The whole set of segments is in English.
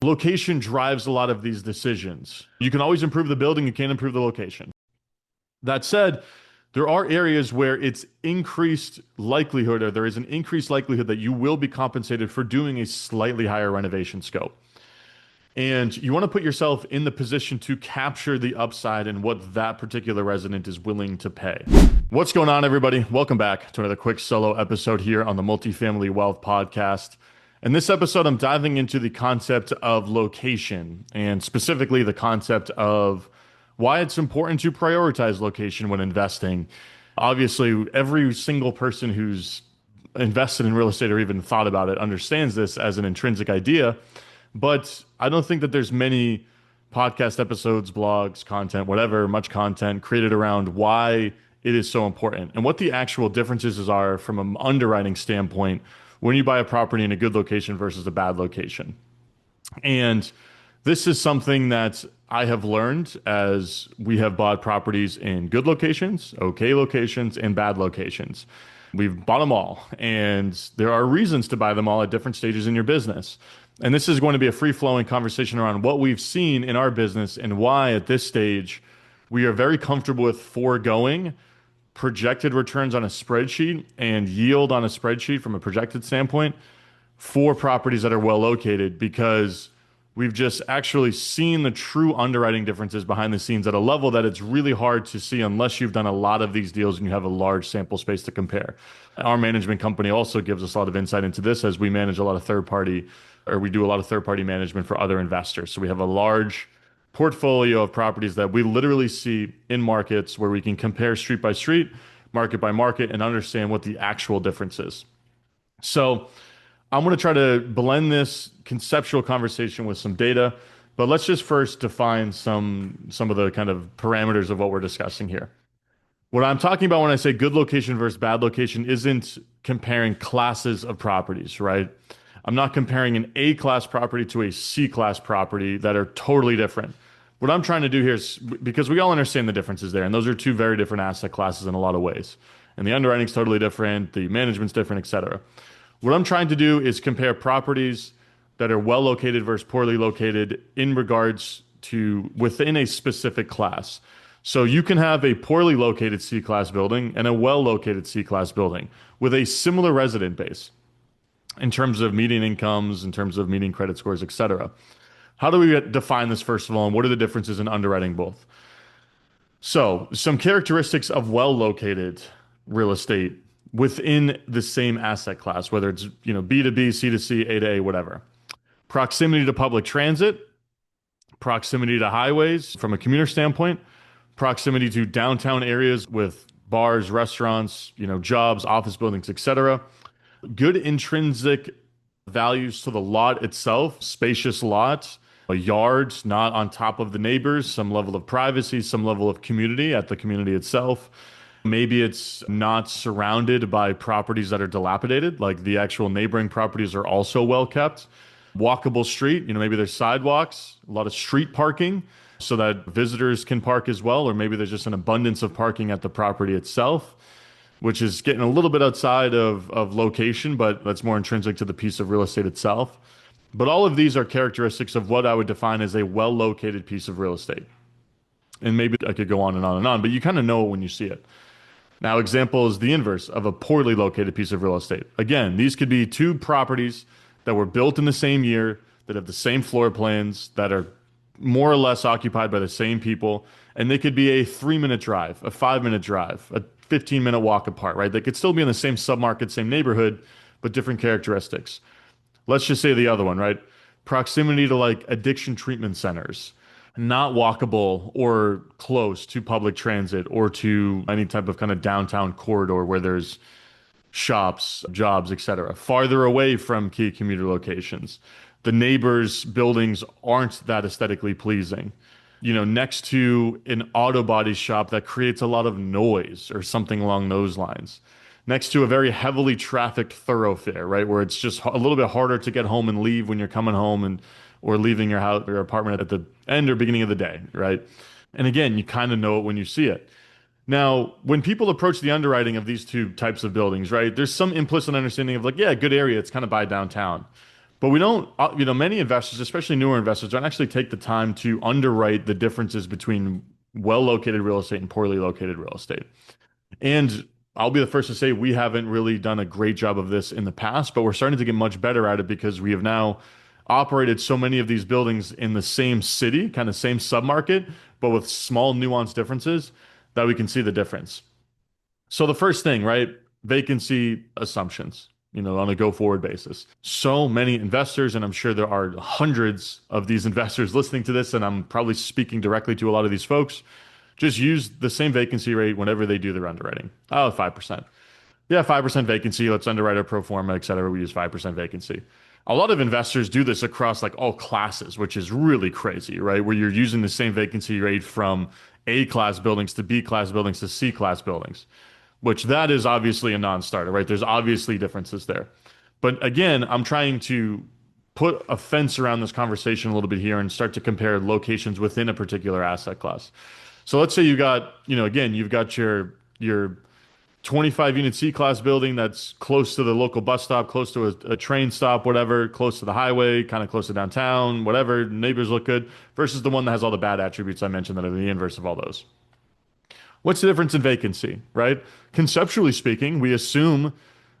Location drives a lot of these decisions. You can always improve the building, you can't improve the location. That said, there are areas where it's increased likelihood, or there is an increased likelihood that you will be compensated for doing a slightly higher renovation scope. And you want to put yourself in the position to capture the upside and what that particular resident is willing to pay. What's going on, everybody? Welcome back to another quick solo episode here on the Multifamily Wealth Podcast. In this episode, I'm diving into the concept of location and specifically the concept of why it's important to prioritize location when investing. Obviously, every single person who's invested in real estate or even thought about it understands this as an intrinsic idea. But I don't think that there's many podcast episodes, blogs, content, whatever, much content created around why it is so important and what the actual differences are from an underwriting standpoint when you buy a property in a good location versus a bad location. And this is something that I have learned as we have bought properties in good locations, okay locations, and bad locations. We've bought them all, and there are reasons to buy them all at different stages in your business. And this is going to be a free-flowing conversation around what we've seen in our business and why at this stage we are very comfortable with foregoing projected returns on a spreadsheet and yield on a spreadsheet from a projected standpoint for properties that are well located, because we've just actually seen the true underwriting differences behind the scenes at a level that it's really hard to see unless you've done a lot of these deals and you have a large sample space to compare. Our management company also gives us a lot of insight into this as we manage a lot of third party, or we do a lot of third party management for other investors. So we have a large portfolio of properties that we literally see in markets where we can compare street by street, market by market, and understand what the actual difference is. So I'm going to try to blend this conceptual conversation with some data, but let's just first define some of the kind of parameters of what we're discussing here. What I'm talking about when I say good location versus bad location isn't comparing classes of properties, right? I'm not comparing an A class property to a C class property that are totally different. What I'm trying to do here is, because we all understand the differences there, and those are two very different asset classes in a lot of ways. And the underwriting's totally different, the management's different, et cetera. What I'm trying to do is compare properties that are well located versus poorly located in regards to within a specific class. So you can have a poorly located C class building and a well located C class building with a similar resident base in terms of median incomes, in terms of median credit scores, et cetera. How do we define this, first of all, and what are the differences in underwriting both? So, some characteristics of well located real estate within the same asset class, whether it's B to B, C to C, A to A, whatever. Proximity to public transit, proximity to highways from a commuter standpoint, proximity to downtown areas with bars, restaurants, jobs, office buildings, etc. Good intrinsic values to the lot itself, spacious lot, a yard not on top of the neighbors, some level of privacy, some level of community at the community itself. Maybe it's not surrounded by properties that are dilapidated, like the actual neighboring properties are also well kept. Walkable street, maybe there's sidewalks, a lot of street parking so that visitors can park as well, or maybe there's just an abundance of parking at the property itself, which is getting a little bit outside of location, but that's more intrinsic to the piece of real estate itself. But all of these are characteristics of what I would define as a well-located piece of real estate. And maybe I could go on and on and on, but you kind of know it when you see it. Now, example is the inverse of a poorly located piece of real estate. Again, these could be two properties that were built in the same year, that have the same floor plans, that are more or less occupied by the same people, and they could be a 3-minute drive, a 5-minute drive, a 15-minute walk apart, right? They could still be in the same submarket, same neighborhood, but different characteristics. Let's just say the other one, right? Proximity to like addiction treatment centers, not walkable or close to public transit or to any type of kind of downtown corridor where there's shops, jobs, etc. Farther away from key commuter locations. The neighbors' buildings aren't that aesthetically pleasing. Next to an auto body shop that creates a lot of noise or something along those lines. Next to a very heavily trafficked thoroughfare, right, where it's just a little bit harder to get home and leave when you're coming home and or leaving your house or your apartment at the end or beginning of the day, right? And again, you kind of know it when you see it. Now, when people approach the underwriting of these two types of buildings, right, there's some implicit understanding of like, yeah, good area, it's kind of by downtown. But we don't, many investors, especially newer investors, don't actually take the time to underwrite the differences between well-located real estate and poorly located real estate. And I'll be the first to say we haven't really done a great job of this in the past, but we're starting to get much better at it because we have now operated so many of these buildings in the same city, kind of same submarket, but with small nuanced differences that we can see the difference. So the first thing, right? Vacancy assumptions, on a go forward basis. So many investors, and I'm sure there are hundreds of these investors listening to this, and I'm probably speaking directly to a lot of these folks, just use the same vacancy rate whenever they do their underwriting. Oh, 5%. Yeah, 5% vacancy. Let's underwrite a pro forma, et cetera. We use 5% vacancy. A lot of investors do this across like all classes, which is really crazy, right? Where you're using the same vacancy rate from A class buildings to B class buildings to C class buildings, which that is obviously a non-starter, right? There's obviously differences there. But again, I'm trying to put a fence around this conversation a little bit here and start to compare locations within a particular asset class. So let's say you got, again, you've got your 25 unit C class building that's close to the local bus stop, close to a train stop, whatever, close to the highway, kind of close to downtown, whatever, neighbors look good, versus the one that has all the bad attributes I mentioned that are the inverse of all those. What's the difference in vacancy, right? Conceptually speaking, we assume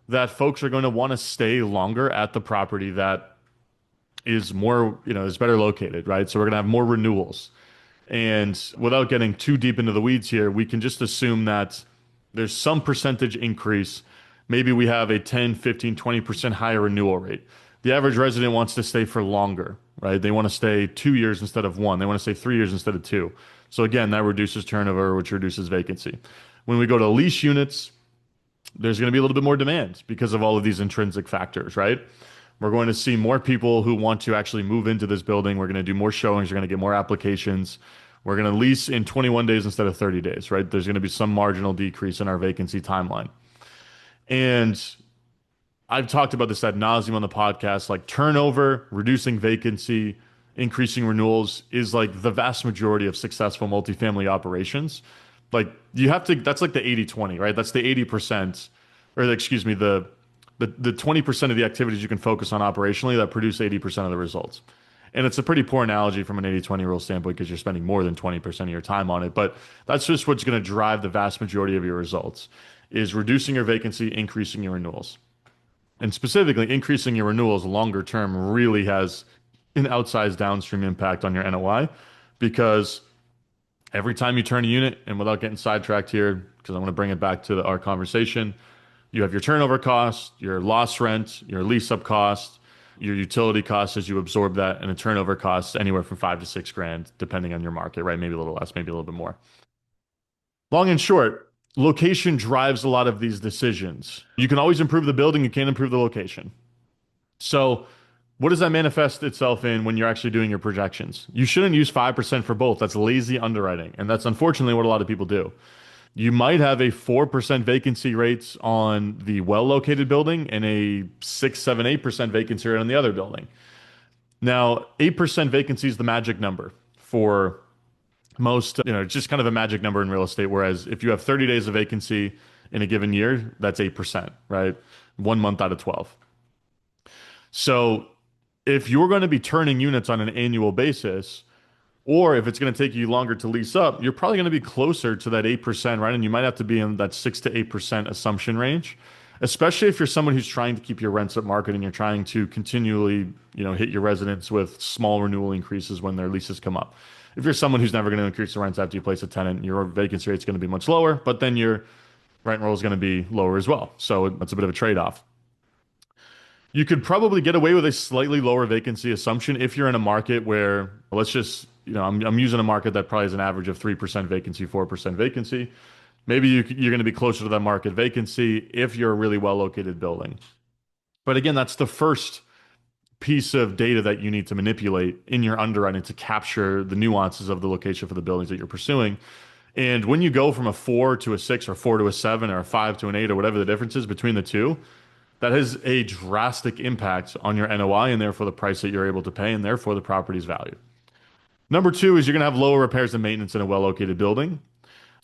that folks are going to want to stay longer at the property that is more, is better located, right? So we're going to have more renewals. And without getting too deep into the weeds here, we can just assume that there's some percentage increase. Maybe we have a 10, 15, 20% higher renewal rate. The average resident wants to stay for longer, right? They want to stay 2 years instead of one. They want to stay 3 years instead of two. So again, that reduces turnover, which reduces vacancy. When we go to lease units, there's going to be a little bit more demand because of all of these intrinsic factors, right? We're going to see more people who want to actually move into this building. We're going to do more showings. We're going to get more applications. We're going to lease in 21 days instead of 30 days, right? There's going to be some marginal decrease in our vacancy timeline. And I've talked about this ad nauseum on the podcast, like turnover, reducing vacancy, increasing renewals is like the vast majority of successful multifamily operations. Like you have to, that's like the 80/20, right? That's the 80%, or excuse me, the 20% of the activities you can focus on operationally that produce 80% of the results. And it's a pretty poor analogy from an 80/20 rule standpoint because you're spending more than 20% of your time on it. But that's just what's going to drive the vast majority of your results is reducing your vacancy, increasing your renewals. And specifically, increasing your renewals longer term really has an outsized downstream impact on your NOI because every time you turn a unit, and without getting sidetracked here, because I want to bring it back to our conversation, you have your turnover cost, your loss rent, your lease up cost, your utility costs as you absorb that, and a turnover cost anywhere from 5 to 6 grand, depending on your market, right? Maybe a little less, maybe a little bit more. Long and short, location drives a lot of these decisions. You can always improve the building, you can't improve the location. So, what does that manifest itself in when you're actually doing your projections? You shouldn't use 5% for both. That's lazy underwriting. And that's unfortunately what a lot of people do. You might have a 4% vacancy rates on the well located building and a 6, 7, 8% vacancy rate on the other building. Now, 8% vacancy is the magic number for most, it's just kind of a magic number in real estate. Whereas if you have 30 days of vacancy in a given year, that's 8%, right? 1 month out of 12. So if you're going to be turning units on an annual basis, or if it's going to take you longer to lease up, you're probably going to be closer to that 8%, right? And you might have to be in that 6 to 8% assumption range, especially if you're someone who's trying to keep your rents at market and you're trying to continually, hit your residents with small renewal increases when their leases come up. If you're someone who's never going to increase the rents after you place a tenant, your vacancy rate is going to be much lower, but then your rent roll is going to be lower as well. So that's a bit of a trade-off. You could probably get away with a slightly lower vacancy assumption if you're in a market where, let's just, I'm using a market that probably is an average of 3% vacancy, 4% vacancy. Maybe you're going to be closer to that market vacancy if you're a really well located building. But again, that's the first piece of data that you need to manipulate in your underwriting to capture the nuances of the location for the buildings that you're pursuing. And when you go from a 4 to a 6 or 4 to a 7 or a 5 to an 8 or whatever the difference is between the two, that has a drastic impact on your NOI and therefore the price that you're able to pay and therefore the property's value. Number two is you're going to have lower repairs and maintenance in a well-located building.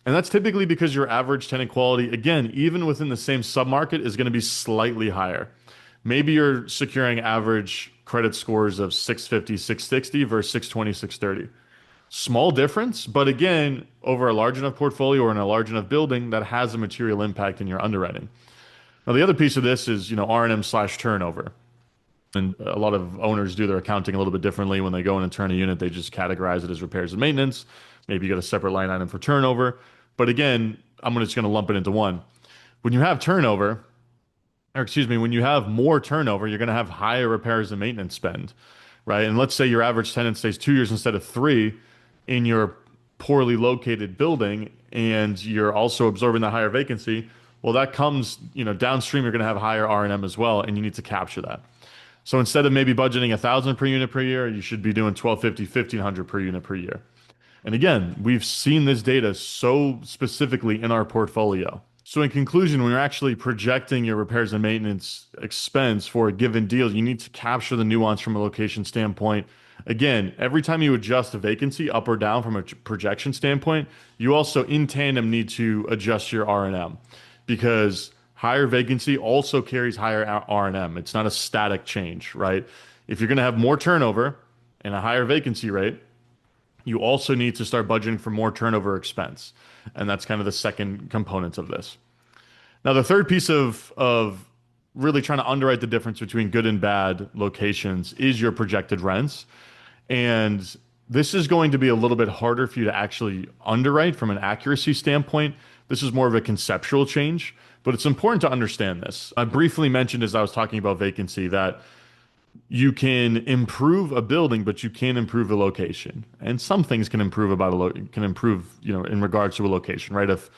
And that's typically because your average tenant quality, again, even within the same submarket, is going to be slightly higher. Maybe you're securing average credit scores of 650, 660 versus 620, 630. Small difference, but again, over a large enough portfolio or in a large enough building, that has a material impact in your underwriting. Now, the other piece of this is, R&M slash turnover. And a lot of owners do their accounting a little bit differently. When they go in and turn a unit, they just categorize it as repairs and maintenance. Maybe you got a separate line item for turnover. But again, just going to lump it into one. When you have turnover, or excuse me, when you have more turnover, you're going to have higher repairs and maintenance spend, right? And let's say your average tenant stays 2 years instead of three in your poorly located building, and you're also absorbing the higher vacancy. Well, that comes, downstream, you're going to have higher R&M as well, and you need to capture that. So instead of maybe budgeting 1,000 per unit per year, you should be doing 1,250, 1,500 per unit per year. And again, we've seen this data so specifically in our portfolio. So in conclusion, when you're actually projecting your repairs and maintenance expense for a given deal, you need to capture the nuance from a location standpoint. Again, every time you adjust a vacancy up or down from a projection standpoint, you also in tandem need to adjust your R&M, because higher vacancy also carries higher R&M. It's not a static change, right? If you're going to have more turnover and a higher vacancy rate, you also need to start budgeting for more turnover expense. And that's kind of the second component of this. Now, the third piece of really trying to underwrite the difference between good and bad locations is your projected rents. And this is going to be a little bit harder for you to actually underwrite from an accuracy standpoint. This is more of a conceptual change, but it's important to understand this. I briefly mentioned as I was talking about vacancy that you can improve a building, but you can't improve a location. And some things can improve in regards to a location, right? If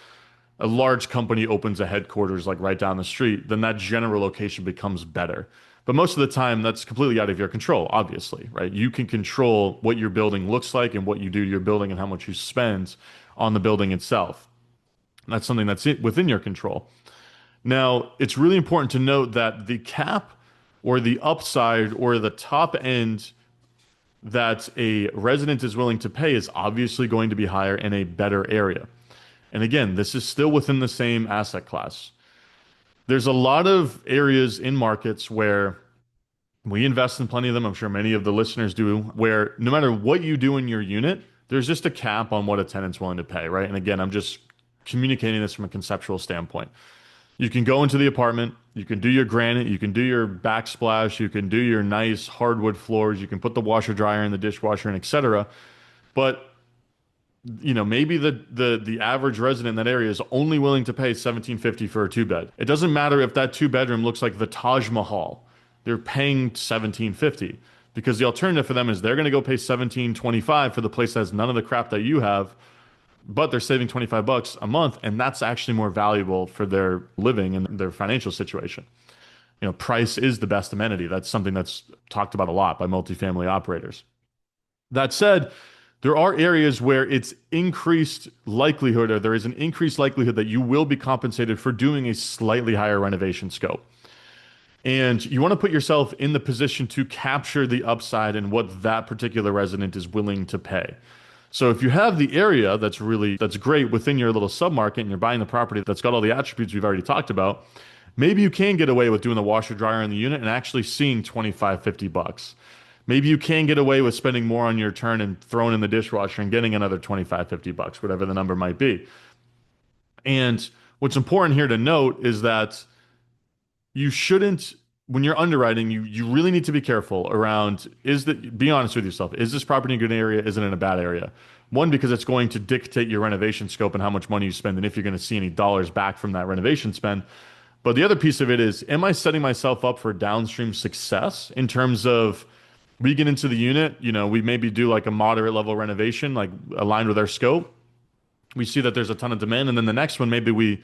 a large company opens a headquarters like right down the street, then that general location becomes better. But most of the time, that's completely out of your control, obviously, right? You can control what your building looks like and what you do to your building and how much you spend on the building itself. And that's something that's within your control. Now, it's really important to note that the cap or the upside or the top end that a resident is willing to pay is obviously going to be higher in a better area. And again, this is still within the same asset class. There's a lot of areas in markets where we invest in plenty of them. I'm sure many of the listeners do, where no matter what you do in your unit, there's just a cap on what a tenant's willing to pay, right? And again, I'm just communicating this from a conceptual standpoint. You can go into the apartment, you can do your granite, you can do your backsplash, you can do your nice hardwood floors, you can put the washer dryer in the dishwasher and etc. But maybe the average resident in that area is only willing to pay $1,750 for a two-bed. It doesn't matter if that two-bedroom looks like the Taj Mahal. They're paying $1,750 because the alternative for them is they're going to go pay $1,725 for the place that has none of the crap that you have, but they're saving $25 a month, and that's actually more valuable for their living and their financial situation. Price is the best amenity. That's something that's talked about a lot by multifamily operators. That said, there are areas where it's increased likelihood, or there is an increased likelihood that you will be compensated for doing a slightly higher renovation scope. And you want to put yourself in the position to capture the upside in what that particular resident is willing to pay. So if you have the area that's great within your little submarket and you're buying the property that's got all the attributes we've already talked about, maybe you can get away with doing the washer dryer in the unit and actually seeing $25, $50. Maybe you can get away with spending more on your turn and throwing in the dishwasher and getting another $25, $50, whatever the number might be. And what's important here to note is that you shouldn't, when you're underwriting, you really need to be careful around, be honest with yourself. Is this property in a good area? Is it in a bad area? One, because it's going to dictate your renovation scope and how much money you spend and if you're going to see any dollars back from that renovation spend. But the other piece of it is, am I setting myself up for downstream success in terms of we get into the unit, we maybe do like a moderate level renovation, like aligned with our scope. We see that there's a ton of demand. And then the next one, maybe we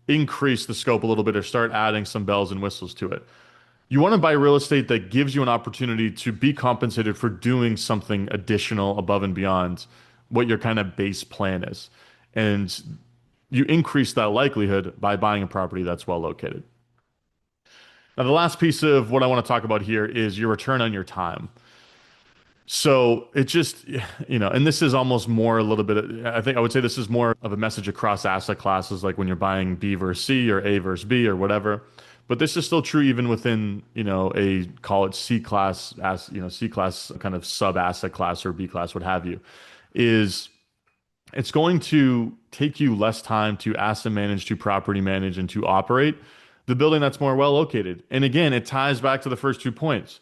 increase the scope a little bit or start adding some bells and whistles to it. You want to buy real estate that gives you an opportunity to be compensated for doing something additional above and beyond what your kind of base plan is. And you increase that likelihood by buying a property that's well located. Now, the last piece of what I want to talk about here is your return on your time. So it just, and this is almost more a little bit, I would say this is more of a message across asset classes, like when you're buying B versus C or A versus B or whatever. but this is still true even within, a call it C class as, C class kind of sub asset class or B class, what have you, is it's going to take you less time to asset manage, to property manage, and to operate the building that's more well located. And again, it ties back to the first 2 points.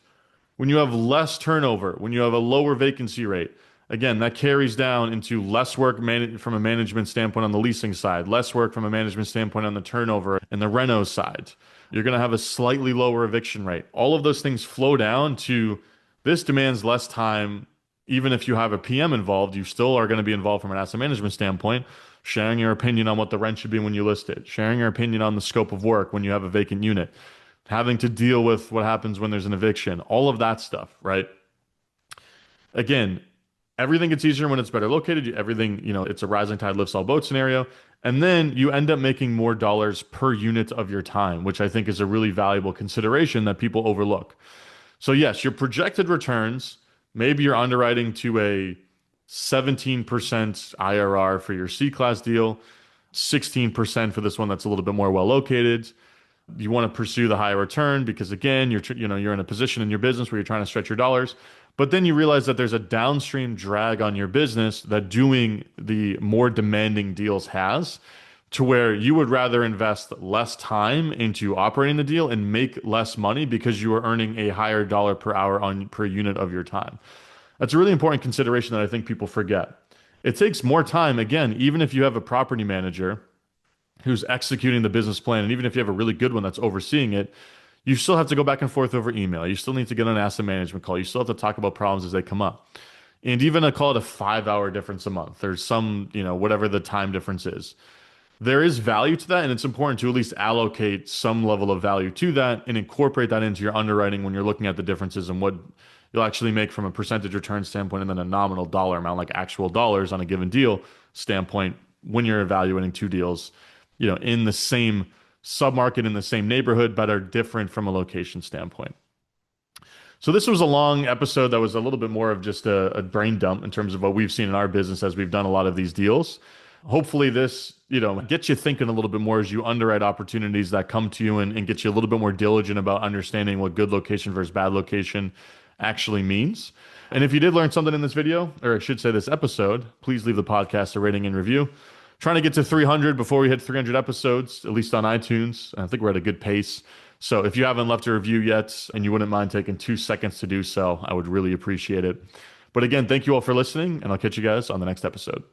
When you have less turnover, when you have a lower vacancy rate, again, that carries down into less work from a management standpoint on the leasing side, less work from a management standpoint on the turnover and the reno side. You're going to have a slightly lower eviction rate. All of those things flow down to this demands less time. Even if you have a PM involved, you still are going to be involved from an asset management standpoint, sharing your opinion on what the rent should be when you list it, sharing your opinion on the scope of work when you have a vacant unit, having to deal with what happens when there's an eviction, all of that stuff, right? Again, everything gets easier when it's better located. Everything, it's a rising tide lifts all boats scenario. And then you end up making more dollars per unit of your time, which I think is a really valuable consideration that people overlook. So yes, your projected returns, maybe you're underwriting to a 17% IRR for your C-class deal, 16% for this one that's a little bit more well located. You want to pursue the higher return because again, you're in a position in your business where you're trying to stretch your dollars. But then you realize that there's a downstream drag on your business that doing the more demanding deals has, to where you would rather invest less time into operating the deal and make less money because you are earning a higher dollar per hour on per unit of your time. That's a really important consideration that I think people forget. It takes more time, again, even if you have a property manager who's executing the business plan, and even if you have a really good one that's overseeing it, you still have to go back and forth over email. You still need to get on an asset management call. You still have to talk about problems as they come up. And even I call it a 5 hour difference a month. There's some, whatever the time difference is. There is value to that, and it's important to at least allocate some level of value to that and incorporate that into your underwriting when you're looking at the differences and what you'll actually make from a percentage return standpoint and then a nominal dollar amount, like actual dollars on a given deal standpoint when you're evaluating two deals, in the same submarket in the same neighborhood, but are different from a location standpoint. So this was a long episode that was a little bit more of just a brain dump in terms of what we've seen in our business as we've done a lot of these deals. Hopefully this, gets you thinking a little bit more as you underwrite opportunities that come to you and get you a little bit more diligent about understanding what good location versus bad location actually means. And if you did learn something in this video, or I should say this episode, please leave the podcast a rating and review. Trying to get to 300 before we hit 300 episodes, at least on iTunes. I think we're at a good pace. So if you haven't left a review yet and you wouldn't mind taking 2 seconds to do so, I would really appreciate it. But again, thank you all for listening, and I'll catch you guys on the next episode.